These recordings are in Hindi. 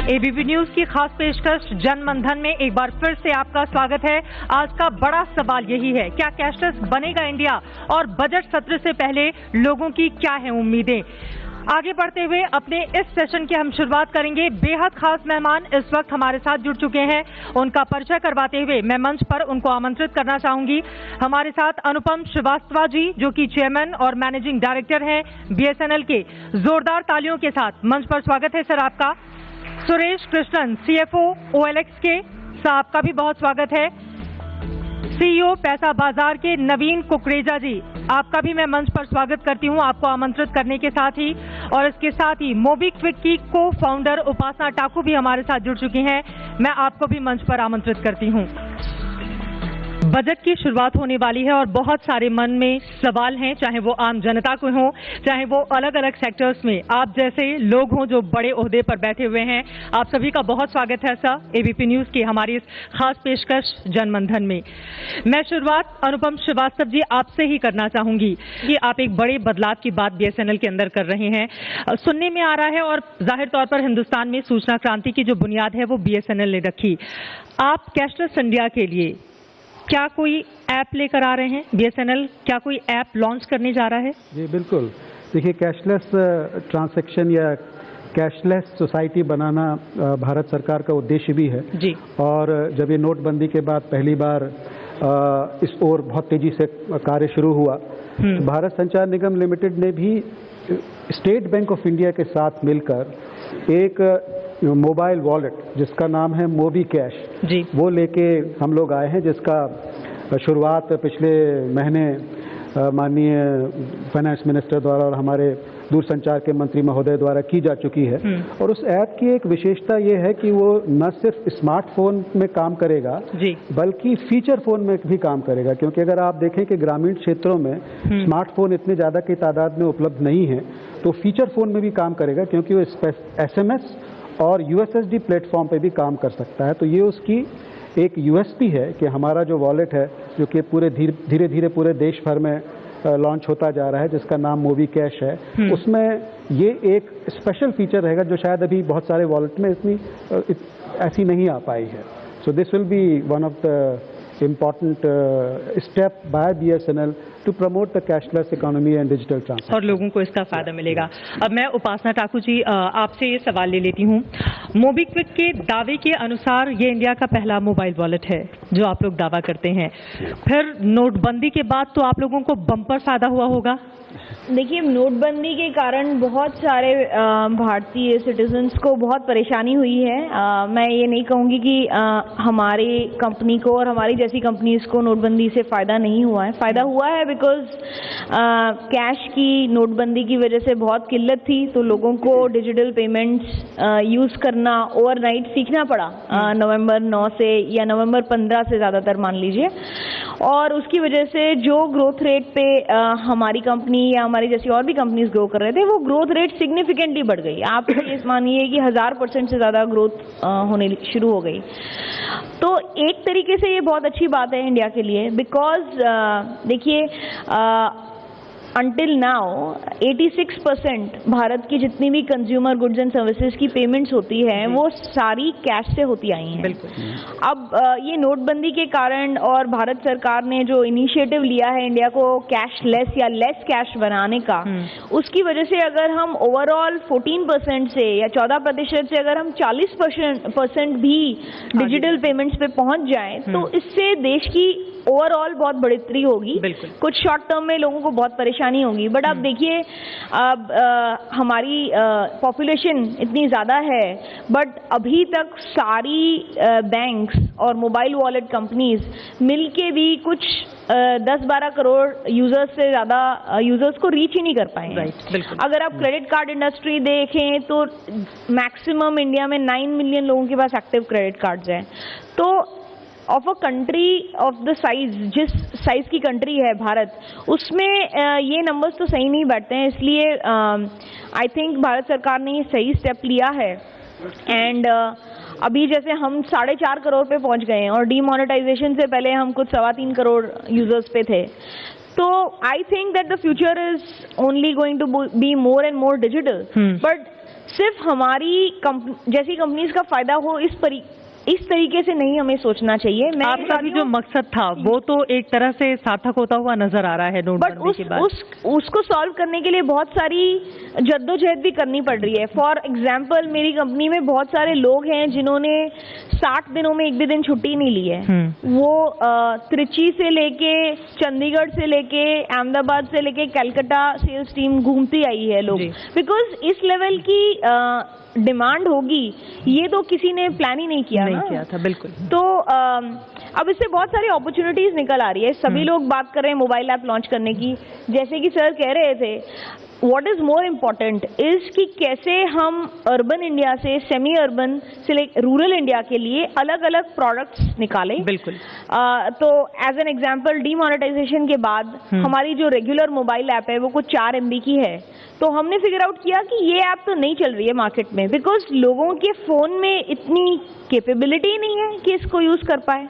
एबीपी न्यूज की खास पेशकश जन धन में एक बार फिर से आपका स्वागत है। आज का बड़ा सवाल यही है, क्या कैशलेस बनेगा इंडिया और बजट सत्र से पहले लोगों की क्या है उम्मीदें। आगे बढ़ते हुए अपने इस सेशन की हम शुरुआत करेंगे। बेहद खास मेहमान इस वक्त हमारे साथ जुड़ चुके हैं। उनका परिचय करवाते हुए मैं मंच पर उनको आमंत्रित करना चाहूंगी। हमारे साथ अनुपम श्रीवास्तव जी, जो कि चेयरमैन और मैनेजिंग डायरेक्टर हैं बीएसएनएल के। जोरदार तालियों के साथ मंच पर स्वागत है सर आपका। सुरेश कृष्णन, सीएफओ ओएलएक्स के, साहब का भी बहुत स्वागत है। सीईओ पैसा बाजार के नवीन कुकरेजा जी, आपका भी मैं मंच पर स्वागत करती हूं, आपको आमंत्रित करने के साथ ही। और इसके साथ ही मोबीक्विक की को फाउंडर उपासना टाकू भी हमारे साथ जुड़ चुकी हैं। मैं आपको भी मंच पर आमंत्रित करती हूं। बजट की शुरुआत होने वाली है और बहुत सारे मन में सवाल हैं, चाहे वो आम जनता को हो, चाहे वो अलग अलग सेक्टर्स में आप जैसे लोग हों जो बड़े ओहदे पर बैठे हुए हैं। आप सभी का बहुत स्वागत है सर एबीपी न्यूज की हमारी इस खास पेशकश जनमंधन में। मैं शुरुआत अनुपम श्रीवास्तव जी आपसे ही करना चाहूंगी कि आप एक बड़े बदलाव की बात बीएसएनएल के अंदर कर रहे हैं, सुनने में आ रहा है, और जाहिर तौर पर हिंदुस्तान में सूचना क्रांति की जो बुनियाद है वो बीएसएनएल ने रखी। आप कैशलेस इंडिया के लिए क्या कोई ऐप लेकर आ रहे हैं? बीएसएनएल क्या कोई ऐप लॉन्च करने जा रहा है? जी बिल्कुल। देखिए, कैशलेस ट्रांजैक्शन या कैशलेस सोसाइटी बनाना भारत सरकार का उद्देश्य भी है जी। और जब ये नोटबंदी के बाद पहली बार इस ओर बहुत तेजी से कार्य शुरू हुआ, तो भारत संचार निगम लिमिटेड ने भी स्टेट बैंक ऑफ इंडिया के साथ मिलकर एक मोबाइल वॉलेट जिसका नाम है मोबी कैश जी, वो लेके हम लोग आए हैं, जिसका शुरुआत पिछले महीने माननीय फाइनेंस मिनिस्टर द्वारा और हमारे दूरसंचार के मंत्री महोदय द्वारा की जा चुकी है। और उस ऐप की एक विशेषता ये है कि वो न सिर्फ स्मार्टफोन में काम करेगा जी, बल्कि फीचर फोन में भी काम करेगा, क्योंकि अगर आप देखें कि ग्रामीण क्षेत्रों में स्मार्टफोन इतने ज़्यादा की तादाद में उपलब्ध नहीं है, तो फीचर फोन में भी काम करेगा, क्योंकि वो SMS और यूएसएसडी प्लेटफॉर्म पे भी काम कर सकता है। तो ये उसकी एक यूएसपी है कि हमारा जो वॉलेट है, जो कि पूरे धीरे धीरे पूरे देश भर में लॉन्च होता जा रहा है, जिसका नाम मोबी कैश है, उसमें ये एक स्पेशल फीचर रहेगा जो शायद अभी बहुत सारे वॉलेट में इतनी ऐसी नहीं आ पाई है। So this will be one of the important step by BSNL to promote the cashless economy and digital transaction। और लोगों को इसका फायदा मिलेगा। अब मैं उपासना टाकू जी आपसे ये सवाल ले लेती हूँ। मोबीक्विक के दावे के अनुसार ये इंडिया का पहला मोबाइल वॉलेट है जो आप लोग दावा करते हैं, फिर नोटबंदी के बाद तो आप लोगों को बम्पर फायदा हुआ होगा। देखिए, नोटबंदी के कारण बहुत सारे भारतीय सिटीजन्स को बहुत परेशानी हुई है। मैं ये नहीं कहूँगी कि हमारी कंपनी को और हमारी जैसी कंपनीज को नोटबंदी से फ़ायदा नहीं हुआ है। फ़ायदा हुआ है बिकॉज कैश की नोटबंदी की वजह से बहुत किल्लत थी, तो लोगों को डिजिटल पेमेंट्स यूज़ करना ओवरनाइट सीखना पड़ा नवंबर 9 से या नवंबर 15 से ज़्यादातर मान लीजिए। और उसकी वजह से जो ग्रोथ रेट पे हमारी कंपनी या हमारी जैसी और भी कंपनीज ग्रो कर रहे थे, वो ग्रोथ रेट सिग्निफिकेंटली बढ़ गई। आप ये मानिए कि 1000% से ज़्यादा ग्रोथ होने शुरू हो गई। तो एक तरीके से ये बहुत अच्छी बात है इंडिया के लिए, बिकॉज देखिए until now 86% भारत की जितनी भी कंज्यूमर गुड्स एंड सर्विसेज की पेमेंट्स होती है वो सारी कैश से होती आई हैं। अब ये नोटबंदी के कारण और भारत सरकार ने जो इनिशिएटिव लिया है इंडिया को कैशलेस या लेस कैश बनाने का, उसकी वजह से अगर हम ओवरऑल 14% से या 14% से अगर हम 40% भी डिजिटल पेमेंट्स पे पहुंच जाएं, तो इससे देश की ओवरऑल बहुत बढ़ोतरी होगी। कुछ शॉर्ट टर्म में लोगों को बहुत परेशानी होगी, बट आप देखिए अब हमारी पॉपुलेशन इतनी ज़्यादा है, बट अभी तक सारी बैंक्स और मोबाइल वॉलेट कंपनीज मिलके भी कुछ 10-12 करोड़ यूजर्स से ज़्यादा यूजर्स को रीच ही नहीं कर पाए हैं। अगर आप क्रेडिट कार्ड इंडस्ट्री देखें तो मैक्सिमम इंडिया में 9 मिलियन लोगों के पास एक्टिव क्रेडिट कार्ड्स हैं। तो of a country of the size, जिस साइज की कंट्री है भारत, उसमें ये नंबर्स तो सही नहीं बैठते हैं। इसलिए आई थिंक भारत सरकार ने ये सही स्टेप लिया है। एंड अभी जैसे हम 4.5 करोड़ पे पहुंच गए हैं और डीमोनेटाइजेशन से पहले हम कुछ 3.25 करोड़ यूजर्स पे थे। तो I think that the future is only going to be more and more digital, but सिर्फ हमारी जैसी कंपनीज का फायदा हो इस तरीके से नहीं हमें सोचना चाहिए। मैं आपका भी जो मकसद था वो तो एक तरह से सार्थक होता हुआ नजर आ रहा है नोटबंदी के बाद। उसको सॉल्व करने के लिए बहुत सारी जद्दोजहद भी करनी पड़ रही है। फॉर एग्जाम्पल, मेरी कंपनी में बहुत सारे लोग हैं जिन्होंने 60 दिनों में एक भी दिन छुट्टी नहीं ली है। वो त्रिची से लेके, चंडीगढ़ से लेके, अहमदाबाद से लेके कलकत्ता सेल्स टीम घूमती आई है लोग, बिकॉज इस लेवल की डिमांड होगी ये तो किसी ने प्लान ही नहीं किया था। बिल्कुल। तो अब इससे बहुत सारी अपॉर्चुनिटीज निकल आ रही है। सभी लोग बात कर रहे हैं मोबाइल ऐप लॉन्च करने की। जैसे कि सर कह रहे थे, what is more important is कि कैसे हम अर्बन इंडिया से सेमी अर्बन से रूरल इंडिया के लिए अलग अलग प्रोडक्ट्स निकालें। बिल्कुल। तो एज एन एग्जांपल, डीमोनेटाइजेशन के बाद हमारी जो रेगुलर मोबाइल ऐप है वो कुछ 4 MB की है। तो हमने फिगर आउट किया कि ये ऐप तो नहीं चल रही है मार्केट में, बिकॉज लोगों के फोन में इतनी कैपेबिलिटी नहीं है कि इसको यूज कर पाए।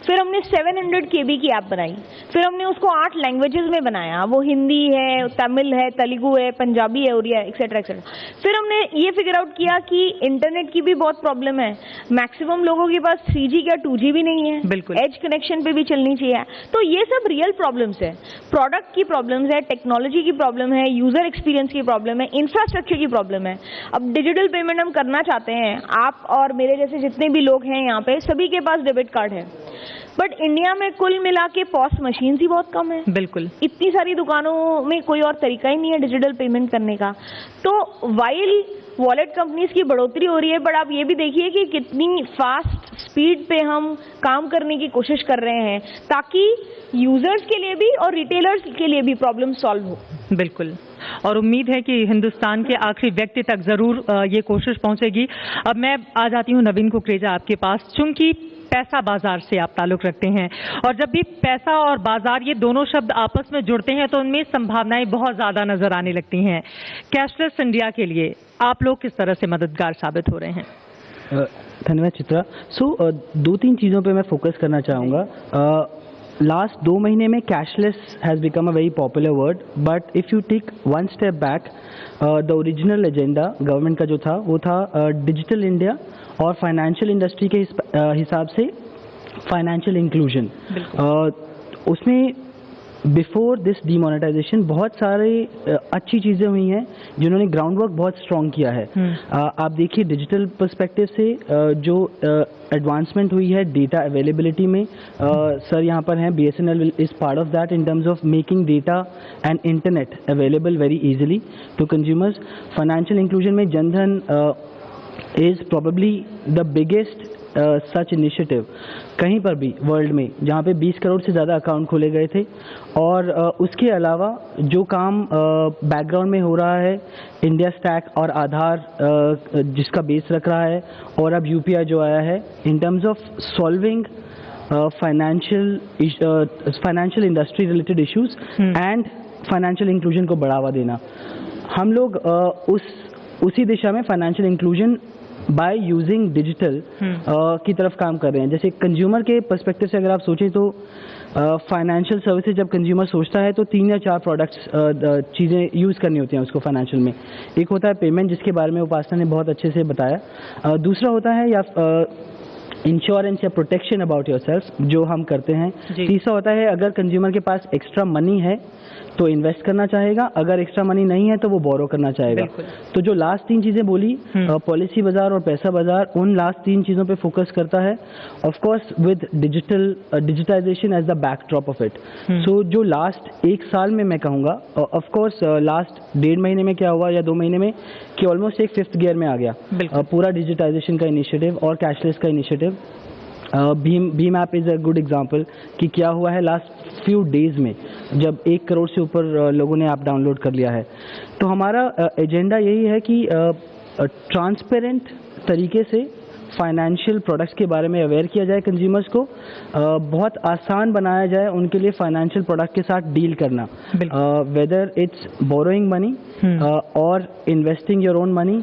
फिर हमने 700 KB की ऐप बनाई। फिर हमने उसको 8 लैंग्वेजेस में बनाया। वो हिंदी है, तमिल है, तेलुगु है, पंजाबी है, उड़िया, एक्सेट्रा एक्सेट्रा। फिर हमने ये फिगर आउट किया कि इंटरनेट की भी बहुत प्रॉब्लम है। मैक्सिमम लोगों के पास 3G या 2G भी नहीं है। बिल्कुल। एज कनेक्शन पे भी चलनी चाहिए। तो ये सब रियल प्रॉब्लम्स है, प्रोडक्ट की प्रॉब्लम्स है, टेक्नोलॉजी की प्रॉब्लम है, यूजर एक्सपीरियंस की प्रॉब्लम है, इंफ्रास्ट्रक्चर की प्रॉब्लम है। अब डिजिटल पेमेंट हम करना चाहते हैं, आप और मेरे जैसे जितने भी लोग हैं यहाँ पे, सभी के पास डेबिट कार्ड है, बट इंडिया में कुल मिला के पॉस मशीन ही बहुत कम है। बिल्कुल। इतनी सारी दुकानों में कोई और तरीका ही नहीं है डिजिटल पेमेंट करने का। तो वाइल वॉलेट कंपनीज की बढ़ोतरी हो रही है, बट आप ये भी देखिए कि कितनी फास्ट स्पीड पे हम काम करने की कोशिश कर रहे हैं ताकि यूजर्स के लिए भी और रिटेलर्स के लिए भी प्रॉब्लम सॉल्व हो। बिल्कुल। और उम्मीद है कि हिंदुस्तान के आखिरी व्यक्ति तक जरूर ये कोशिश पहुंचेगी। अब मैं आ जाती हूँ नवीन कुकरेजा आपके पास, चूंकि पैसा बाजार से आप ताल्लुक रखते हैं और जब भी पैसा और बाजार ये दोनों शब्द आपस में जुड़ते हैं तो उनमें संभावनाएं बहुत ज्यादा नजर आने लगती हैं। कैशलेस इंडिया के लिए आप लोग किस तरह से मददगार साबित हो रहे हैं? धन्यवाद चित्रा। सो 2-3 चीज़ों पे मैं फोकस करना चाहूँगा। लास्ट 2 महीने में cashless has become a very popular word, but if you take 1 step back, the original agenda government का जो था वो था डिजिटल इंडिया और फाइनेंशियल इंडस्ट्री के हिसाब से फाइनेंशियल इंक्लूजन। उसमें बिफोर दिस डीमोनेटाइजेशन बहुत सारे अच्छी चीज़ें हुई हैं जिन्होंने ग्राउंड वर्क बहुत स्ट्रॉन्ग किया है। आप देखिए डिजिटल पर्सपेक्टिव से जो एडवांसमेंट हुई है डेटा अवेलेबिलिटी में, सर यहाँ पर हैं, BSNL is part of that in terms of making data and internet available very easily to consumers. Financial inclusion में Jan Dhan is probably the biggest such initiative कहीं पर भी वर्ल्ड में, जहाँ पे 20 करोड़ से ज़्यादा अकाउंट खोले गए थे। और उसके अलावा जो काम बैकग्राउंड में हो रहा है, इंडिया स्टैक और आधार जिसका बेस रख रहा है, और अब UPI जो आया है, इन terms of solving financial industry related issues and financial inclusion को बढ़ावा देना, हम लोग उसी दिशा में financial inclusion by using digital की तरफ काम कर रहे हैं। जैसे कंज्यूमर के पर्सपेक्टिव से अगर आप सोचें तो फाइनेंशियल सर्विसेज जब कंज्यूमर सोचता है तो 3 या 4 प्रोडक्ट्स चीज़ें यूज़ करनी होती हैं उसको फाइनेंशियल में। एक होता है पेमेंट, जिसके बारे में उपासना ने बहुत अच्छे से बताया। दूसरा होता है या इंश्योरेंस या प्रोटेक्शन अबाउट योर सेल्फ जो हम करते हैं। तीसरा होता है अगर कंज्यूमर के पास एक्स्ट्रा मनी है तो इन्वेस्ट करना चाहेगा, अगर एक्स्ट्रा मनी नहीं है तो वो बोरो करना चाहेगा। तो जो लास्ट 3 चीज़ें बोली, पॉलिसी बाजार और पैसा बाजार, उन लास्ट 3 चीज़ों पे फोकस करता है, of course with digitisation as the backdrop of it. So जो लास्ट 1 साल में मैं कहूँगा, ऑफ कोर्स लास्ट 1.5 महीने में क्या हुआ या 2 महीने में कि ऑलमोस्ट एक 5th गियर में आ गया पूरा डिजिटाइजेशन का इनिशिएटिव और कैशलेस का initiative. Bhim app is a good example कि क्या हुआ है लास्ट फ्यू डेज में, जब 1 करोड़ से ऊपर लोगों ने ऐप डाउनलोड कर लिया है। तो हमारा एजेंडा यही है कि ट्रांसपेरेंट तरीके से फाइनेंशियल प्रोडक्ट्स के बारे में अवेयर किया जाए कंज्यूमर्स को, बहुत आसान बनाया जाए उनके लिए फाइनेंशियल प्रोडक्ट के साथ डील करना, वेदर इट्स बोरोइंग मनी और इन्वेस्टिंग योर ओन मनी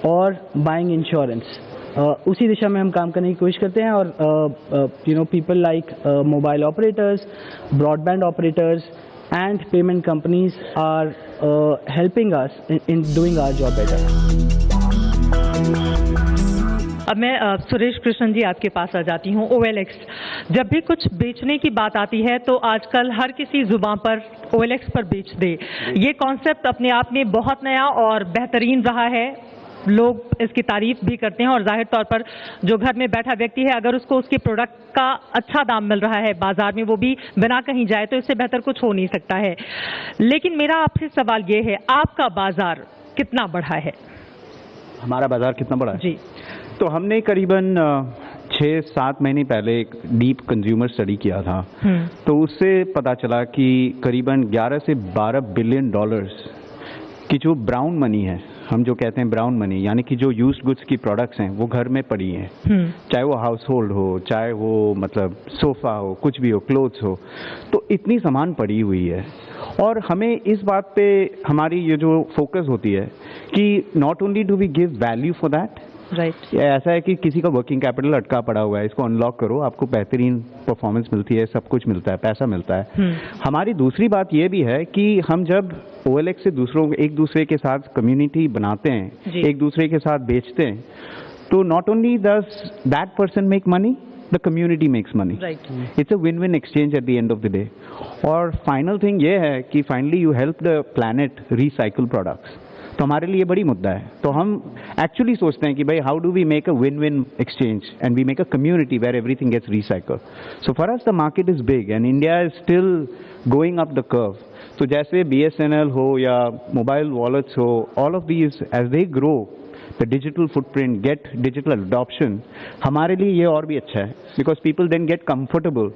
और बाइंग इंश्योरेंस। उसी दिशा में हम काम करने की कोशिश करते हैं। और people like mobile operators, broadband operators and payment companies are helping us in doing our job better. अब मैं सुरेश कृष्णन जी आपके पास आ जाती हूँ। OLX, जब भी कुछ बेचने की बात आती है तो आजकल हर किसी जुबान पर OLX पर बेच दे, ये कॉन्सेप्ट अपने आप में बहुत नया और बेहतरीन रहा है। लोग इसकी तारीफ भी करते हैं और जाहिर तौर पर जो घर में बैठा व्यक्ति है, अगर उसको उसके प्रोडक्ट का अच्छा दाम मिल रहा है बाजार में, वो भी बिना कहीं जाए, तो इससे बेहतर कुछ हो नहीं सकता है। लेकिन मेरा आपसे सवाल ये है, आपका बाजार कितना बढ़ा है? हमारा बाजार कितना बड़ा है जी, तो हमने करीबन 6-7 महीने पहले एक डीप कंज्यूमर स्टडी किया था। तो उससे पता चला कि करीबन 11 से 12 बिलियन डॉलर्स की जो ब्राउन मनी है, हम जो कहते हैं ब्राउन मनी, यानी कि जो यूज्ड गुड्स की प्रोडक्ट्स हैं वो घर में पड़ी हैं, चाहे वो हाउस होल्ड हो, चाहे वो मतलब सोफा हो, कुछ भी हो, क्लोथ्स हो, तो इतनी सामान पड़ी हुई है। और हमें इस बात पे हमारी ये जो फोकस होती है कि not only do we give value for that, right. ऐसा है कि किसी का वर्किंग कैपिटल अटका पड़ा हुआ है, इसको अनलॉक करो, आपको बेहतरीन परफॉर्मेंस मिलती है, सब कुछ मिलता है, पैसा मिलता है। हमारी दूसरी बात ये भी है कि हम जब OLX से एक दूसरे के साथ कम्युनिटी बनाते हैं, एक दूसरे के साथ बेचते हैं, तो not only does that person make money, the community makes money. It's a win-win exchange at the end of the day. और फाइनल थिंग ये है कि finally you help the planet recycle products, तो हमारे लिए बड़ी मुद्दा है। तो हम एक्चुअली सोचते हैं कि भाई how do we make a win-win exchange and we make a community where everything gets recycle. So for us the market is big and India is still going up the curve. तो जैसे BSNL हो या मोबाइल वॉलेट्स हो, all of these as they grow the digital footprint, get digital adoption, हमारे लिए ये और भी अच्छा है, because people then get comfortable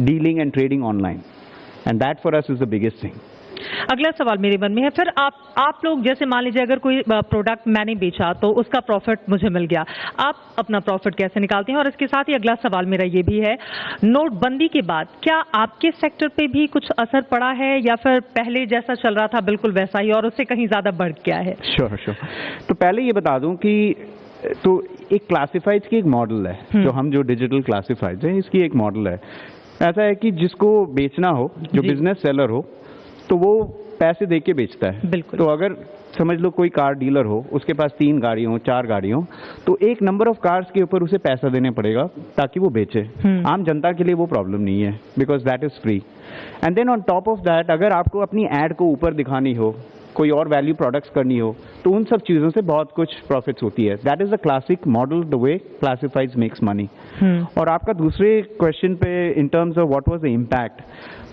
dealing and trading online, and that for us is the biggest thing. अगला सवाल मेरे मन में है, फिर आप लोग जैसे मान लीजिए अगर कोई प्रोडक्ट मैंने बेचा तो उसका प्रॉफिट मुझे मिल गया, आप अपना प्रॉफिट कैसे निकालते हैं? और इसके साथ ही अगला सवाल मेरा ये भी है, नोटबंदी के बाद क्या आपके सेक्टर पे भी कुछ असर पड़ा है या फिर पहले जैसा चल रहा था बिल्कुल वैसा ही और उससे कहीं ज्यादा बढ़ गया है? श्योर। तो पहले ये बता दूं कि तो एक क्लासिफाइड्स की एक मॉडल है, जो हम जो डिजिटल क्लासिफाइड्स है इसकी एक मॉडल है। ऐसा है कि जिसको बेचना हो, जो बिजनेस सेलर हो, तो वो पैसे दे के बेचता है। बिल्कुल। तो अगर समझ लो कोई कार डीलर हो, उसके पास 3 गाड़ी हो, 4 गाड़ी हो, तो एक नंबर ऑफ कार्स के ऊपर उसे पैसा देने पड़ेगा ताकि वो बेचे। आम जनता के लिए वो प्रॉब्लम नहीं है, because that is free. And then on top of that, अगर आपको अपनी एड को ऊपर दिखानी हो, कोई और वैल्यू प्रोडक्ट्स करनी हो, तो उन सब चीजों से बहुत कुछ प्रॉफिट्स होती है। That is the classic model, the way classifieds makes money. और आपका दूसरे क्वेश्चन पे in terms of what was the impact,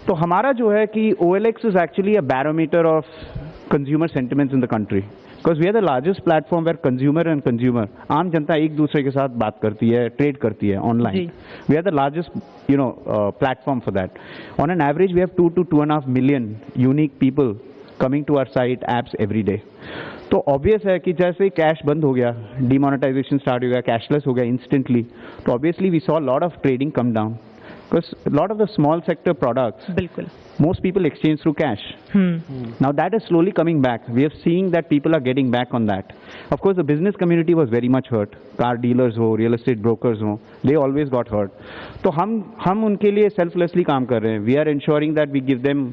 तो हमारा जो है कि OLX is actually a barometer of consumer sentiments in the country, because we are the largest platform where consumer and consumer, आम जनता एक दूसरे के साथ बात करती है, ट्रेड करती है online. We are the largest platform for that. On an average we have 2 to 2.5 million unique people coming to our site apps every day. तो ऑब्वियस है कि जैसे कैश बंद हो गया, डिमोनेटाइजेशन स्टार्ट हो गया, कैशलेस हो गया इंस्टेंटली, तो obviously we saw lot of trading come down, because a lot of the small sector products, most people exchange through cash. Now that is slowly coming back. We are seeing that people are getting back on that. Of course, the business community was very much hurt. Car dealers हो, real estate brokers हो, they always got hurt. तो हम उनके लिए selflessly काम कर रहे हैं. We are ensuring that we give them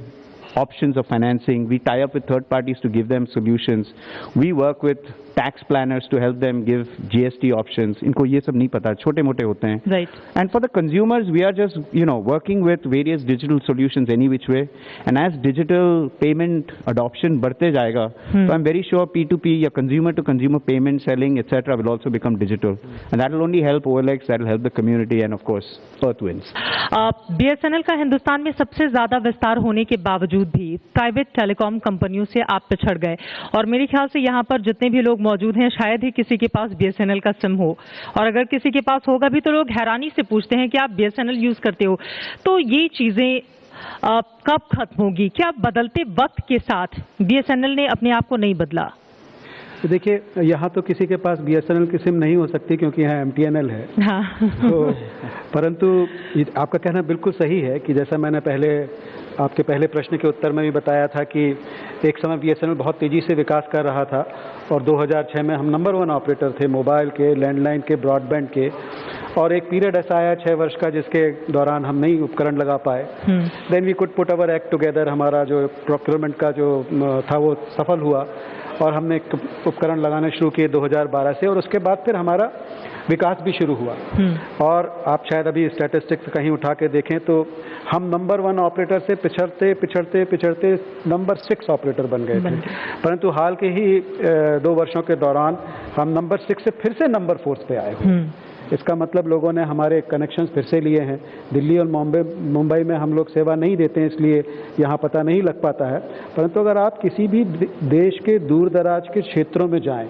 options of financing. We tie up with third parties to give them solutions. We work with tax planners to help them give GST options. इनको ये सब नहीं पता, छोटे मोटे होते हैं. Right. And for the consumers, we are just working with various digital solutions any which way. And as digital payment adoption बढ़ते जाएगा, so I'm very sure P2P या consumer to consumer payment selling etc. will also become digital. And that will only help OLX, that will help the community and of course Earthwinds. BSNL का हिंदुस्तान में सबसे ज्यादा विस्तार होने के बावजूद भी प्राइवेट टेलीकॉम कंपनियों से आप पिछड़ गए, और मेरे ख्याल से यहाँ पर जितने भी लोग मौजूद हैं शायद ही किसी के पास BSNL का सिम हो, और अगर किसी के पास होगा भी तो लोग हैरानी से पूछते हैं कि आप BSNL यूज करते हो। तो ये चीजें कब खत्म होगी? क्या बदलते वक्त के साथ BSNL ने अपने आप को नहीं बदला? तो देखिए, यहाँ तो किसी के पास BSNL की सिम नहीं हो सकती क्योंकि यहाँ MTNL है। हाँ। तो परंतु आपका कहना बिल्कुल सही है कि जैसा मैंने आपके पहले प्रश्न के उत्तर में भी बताया था कि एक समय BSNL बहुत तेज़ी से विकास कर रहा था और 2006 में हम नंबर 1 ऑपरेटर थे मोबाइल के, लैंडलाइन के, ब्रॉडबैंड के, और एक पीरियड ऐसा आया 6 वर्ष का जिसके दौरान हम नई उपकरण लगा पाए। Then we could put our act together, हमारा जो प्रोक्योरमेंट का जो था वो सफल हुआ और हमने उपकरण लगाने शुरू किए 2012 से, और उसके बाद फिर हमारा विकास भी शुरू हुआ। और आप शायद अभी स्टैटिस्टिक्स कहीं उठा के देखें तो हम नंबर 1 ऑपरेटर से पिछड़ते नंबर 6 ऑपरेटर बन गए थे, परंतु हाल के ही 2 वर्षों के दौरान हम नंबर 6 से फिर से नंबर 4 पे आए हुए। इसका मतलब लोगों ने हमारे कनेक्शंस फिर से लिए हैं। दिल्ली और मुंबई में हम लोग सेवा नहीं देते हैं, इसलिए यहाँ पता नहीं लग पाता है, परंतु अगर आप किसी भी देश के दूर दराज के क्षेत्रों में जाएं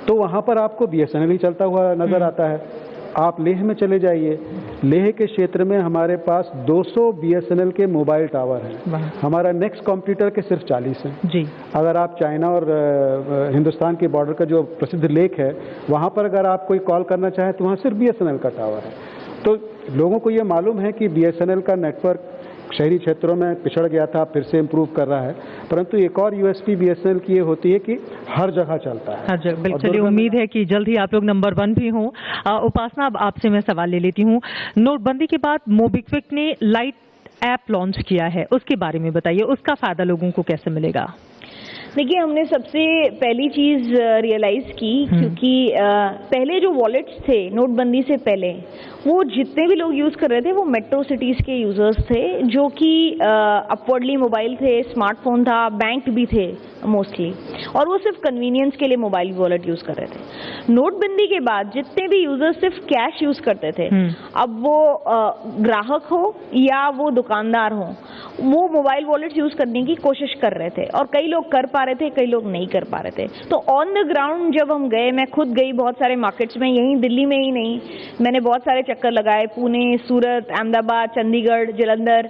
तो वहाँ पर आपको BSNL ही चलता हुआ नजर आता है। आप लेह में चले जाइए, लेह के क्षेत्र में हमारे पास 200 BSNL के मोबाइल टावर हैं। हमारा नेक्स्ट कॉम्पिटिटर के सिर्फ 40 हैं जी। अगर आप चाइना और हिंदुस्तान के बॉर्डर का जो प्रसिद्ध लेक है वहाँ पर अगर आप कोई कॉल करना चाहें तो वहाँ सिर्फ BSNL का टावर है। तो लोगों को ये मालूम है कि BSNL का नेटवर्क शहरी क्षेत्रों में पिछड़ गया था, फिर से इम्प्रूव कर रहा है, परंतु एक और USP BSNL की ये होती है कि हर जगह चलता है। हर जगह, बिल्कुल। चलिए, उम्मीद है कि जल्द ही आप लोग नंबर 1 भी हों। उपासना, अब आपसे मैं सवाल ले लेती हूँ। नोटबंदी के बाद मोबीक्विक ने लाइट ऐप लॉन्च किया है, उसके बारे में बताइए, उसका फायदा लोगों को कैसे मिलेगा? देखिए, हमने सबसे पहली चीज रियलाइज की, क्योंकि पहले जो वॉलेट्स थे नोटबंदी से पहले, वो जितने भी लोग यूज कर रहे थे वो मेट्रो सिटीज के यूजर्स थे, जो कि अपवर्डली मोबाइल थे, स्मार्टफोन था, बैंक भी थे मोस्टली, और वो सिर्फ कन्वीनियंस के लिए मोबाइल वॉलेट यूज कर रहे थे। नोटबंदी के बाद जितने भी यूजर्स सिर्फ कैश यूज करते थे, अब वो ग्राहक हो या वो दुकानदार हो, वो मोबाइल वॉलेट यूज करने की कोशिश कर रहे थे, और कई लोग कर पा रहे थे, कई लोग नहीं कर पा रहे थे। तो ऑन द ग्राउंड जब हम गए, मैं खुद गई बहुत सारे मार्केट्स में, यहीं दिल्ली में ही नहीं, मैंने बहुत सारे चक्कर लगाए, पुणे, सूरत, अहमदाबाद, चंडीगढ़, जलंधर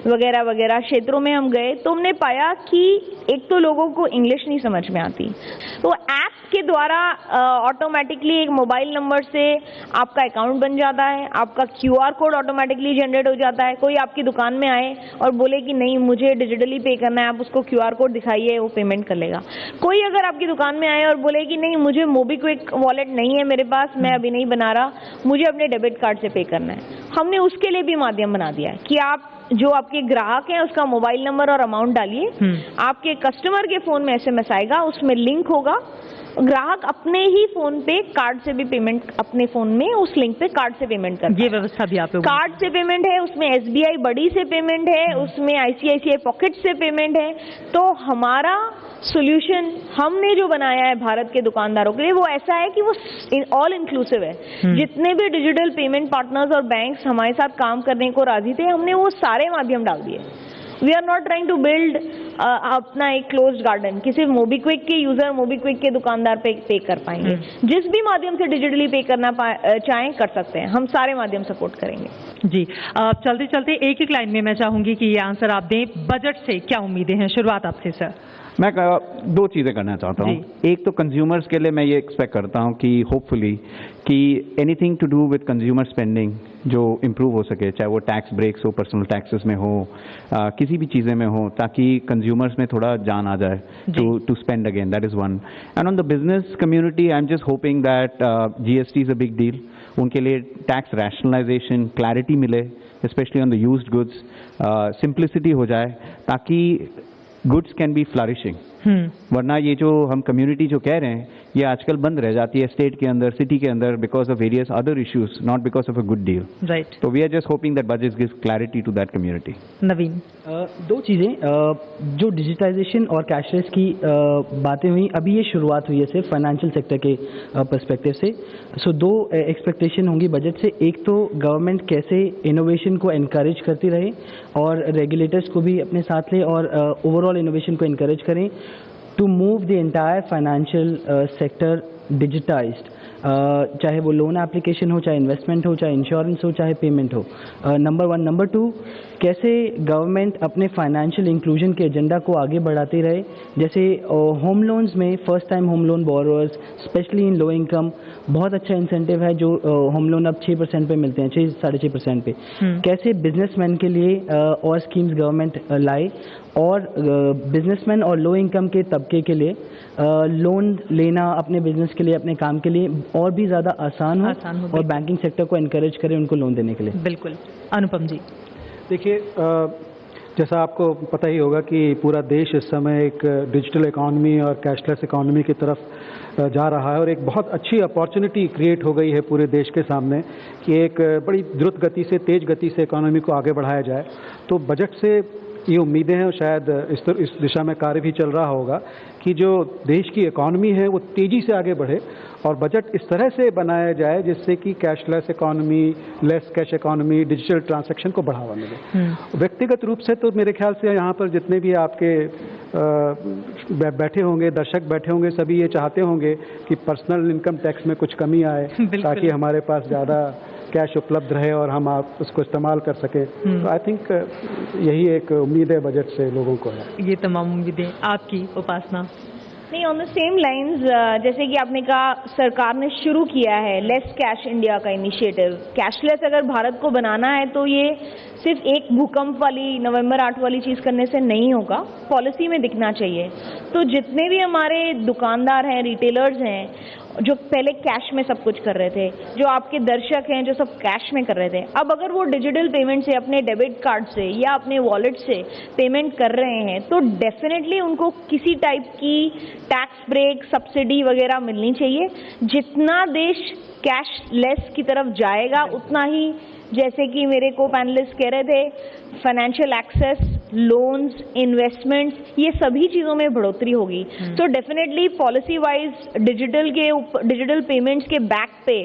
वगैरह वगैरह क्षेत्रों में हम गए, तो हमने पाया कि एक तो लोगों को इंग्लिश नहीं समझ में आती, तो ऐप के द्वारा ऑटोमेटिकली एक मोबाइल नंबर से आपका अकाउंट बन जाता है, आपका QR कोड ऑटोमेटिकली जनरेट हो जाता है। कोई आपकी दुकान में आए और बोले कि नहीं मुझे डिजिटली पे करना है, आप उसको QR कोड दिखाइए, वो पेमेंट कर लेगा। कोई अगर आपकी दुकान में आए और बोले कि नहीं मुझे मोबीक्विक वॉलेट नहीं है मेरे पास, मैं अभी नहीं बना रहा, मुझे अपने डेबिट कार्ड से पे करना है, हमने उसके लिए भी माध्यम बना दिया है कि आप जो आपके ग्राहक हैं उसका मोबाइल नंबर और अमाउंट डालिए, आपके कस्टमर के फोन में SMS आएगा, उसमें लिंक होगा, ग्राहक अपने ही फोन पे कार्ड से भी पेमेंट, अपने फोन में उस लिंक पे कार्ड से पेमेंट करता है। ये व्यवस्था भी आप लोगों कार्ड से पेमेंट है, उसमें SBI बड़ी से पेमेंट है, उसमें ICICI पॉकेट से पेमेंट है। तो हमारा सोल्यूशन हमने जो बनाया है भारत के दुकानदारों के लिए, वो ऐसा है कि वो ऑल इंक्लूसिव है। जितने भी डिजिटल पेमेंट पार्टनर्स और बैंक्स हमारे साथ काम करने को राजी थे, हमने वो सारे माध्यम डाल दिए। We are not trying to build अपना एक क्लोज्ड गार्डन कि सिर्फ मोबीक्विक के यूजर मोबीक्विक के दुकानदार पे कर पाएंगे। जिस भी माध्यम से डिजिटली पे करना चाहें कर सकते हैं, हम सारे माध्यम सपोर्ट करेंगे। जी, चलते चलते एक लाइन में मैं चाहूंगी कि ये आंसर आप दें, बजट से क्या उम्मीदें हैं? शुरुआत आपसे सर। मैं 2 चीज़ें करना चाहता हूँ। एक तो कंज्यूमर्स के लिए मैं ये एक्सपेक्ट करता हूँ कि होपफुली कि anything to do with consumer spending जो इम्प्रूव हो सके, चाहे वो टैक्स ब्रेक्स हो, पर्सनल टैक्सेस में हो, किसी भी चीज़ें में हो, ताकि कंज्यूमर्स में थोड़ा जान आ जाए to spend again. That is one. And on the business community I am just hoping that GST is a big deal. उनके लिए टैक्स रैशनलाइजेशन, क्लैरिटी मिले, specially on the used goods, simplicity हो जाए ताकि गुड्स कैन बी फ्लरिशिंग। वरना ये जो हम कम्युनिटी जो कह रहे हैं, ये आजकल बंद रह जाती है स्टेट के अंदर, सिटी के अंदर, because of various other issues, not because of a good deal. Right. तो we are just hoping that budget gives clarity to that community. Naveen, 2 चीज़ें, जो डिजिटाइजेशन और कैशलेस की बातें हुई, अभी ये शुरुआत हुई है सिर्फ फाइनेंशियल सेक्टर के पर्सपेक्टिव से। सो 2 एक्सपेक्टेशन होंगी बजट से। एक तो गवर्नमेंट कैसे इनोवेशन को एनकरेज करती रहे और रेगुलेटर्स को भी अपने साथ ले और ओवरऑल इनोवेशन को एनकरेज करें to move the entire financial sector digitized, चाहे वो लोन एप्लीकेशन हो, चाहे इन्वेस्टमेंट हो, चाहे इंश्योरेंस हो, चाहे पेमेंट हो। नंबर 1। नंबर 2, कैसे गवर्नमेंट अपने फाइनेंशियल इंक्लूजन के एजेंडा को आगे बढ़ाते रहे। जैसे होम लोन्स में first time home loan borrowers, specially in low income, बहुत अच्छा इंसेंटिव है जो होम लोन अब 6% पे मिलते हैं, 6-6.5% पे। कैसे बिजनेसमैन के लिए और स्कीम्स गवर्नमेंट लाए और बिजनेसमैन और लो इनकम के तबके के लिए लोन लेना अपने बिजनेस के लिए, अपने काम के लिए और भी ज़्यादा आसान हो और बैंकिंग सेक्टर को एनकरेज करें उनको लोन देने के लिए। बिल्कुल। अनुपम जी, देखिए, जैसा आपको पता ही होगा कि पूरा देश इस समय एक डिजिटल इकॉनमी और कैशलेस इकॉनमी की तरफ जा रहा है और एक बहुत अच्छी अपॉर्चुनिटी क्रिएट हो गई है पूरे देश के सामने कि एक बड़ी द्रुत गति से, तेज गति से इकॉनमी को आगे बढ़ाया जाए। तो बजट से ये उम्मीदें हैं और शायद इस दिशा में कार्य भी चल रहा होगा कि जो देश की इकॉनमी है वो तेज़ी से आगे बढ़े और बजट इस तरह से बनाया जाए जिससे कि cashless economy, less cash economy, digital transaction को बढ़ावा मिले। व्यक्तिगत रूप से तो मेरे ख्याल से यहाँ पर जितने भी आपके बैठे होंगे, दर्शक बैठे होंगे, सभी ये चाहते होंगे कि पर्सनल इनकम टैक्स में कुछ कमी आए ताकि हमारे पास ज़्यादा कैश उपलब्ध रहे और हम आप उसको इस्तेमाल कर सके। तो आई थिंक यही एक उम्मीद है बजट से लोगों को है। ये तमाम उम्मीदें आपकी उपासना? नहीं, ऑन द सेम लाइंस, जैसे कि आपने कहा सरकार ने शुरू किया है लेस कैश इंडिया का इनिशिएटिव। कैशलेस अगर भारत को बनाना है तो ये सिर्फ एक भूकंप वाली, नवंबर 8 वाली चीज़ करने से नहीं होगा, पॉलिसी में दिखना चाहिए। तो जितने भी हमारे दुकानदार हैं, रिटेलर्स हैं, जो पहले कैश में सब कुछ कर रहे थे, जो आपके दर्शक हैं जो सब कैश में कर रहे थे, अब अगर वो डिजिटल पेमेंट से, अपने डेबिट कार्ड से या अपने वॉलेट से पेमेंट कर रहे हैं तो डेफिनेटली उनको किसी टाइप की टैक्स ब्रेक, सब्सिडी वगैरह मिलनी चाहिए। जितना देश कैशलेस की तरफ जाएगा उतना ही, जैसे कि मेरे को पैनलिस्ट कह रहे थे, फाइनेंशियल एक्सेस, लोन्स, इन्वेस्टमेंट्स, ये सभी चीज़ों में बढ़ोतरी होगी। तो definitely policy wise digital payments के बैक पे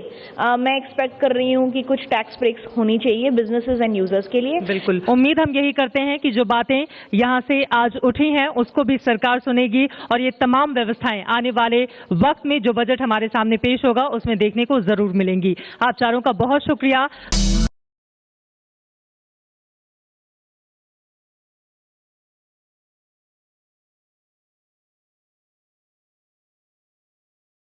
मैं एक्सपेक्ट कर रही हूँ कि कुछ टैक्स ब्रेक्स होनी चाहिए बिजनेसेस एंड यूजर्स के लिए। बिल्कुल, उम्मीद हम यही करते हैं कि जो बातें यहाँ से आज उठी हैं उसको भी सरकार सुनेगी और ये तमाम व्यवस्थाएं आने वाले वक्त में जो बजट हमारे सामने पेश होगा उसमें देखने को जरूर मिलेंगी। आप चारों का बहुत शुक्रिया।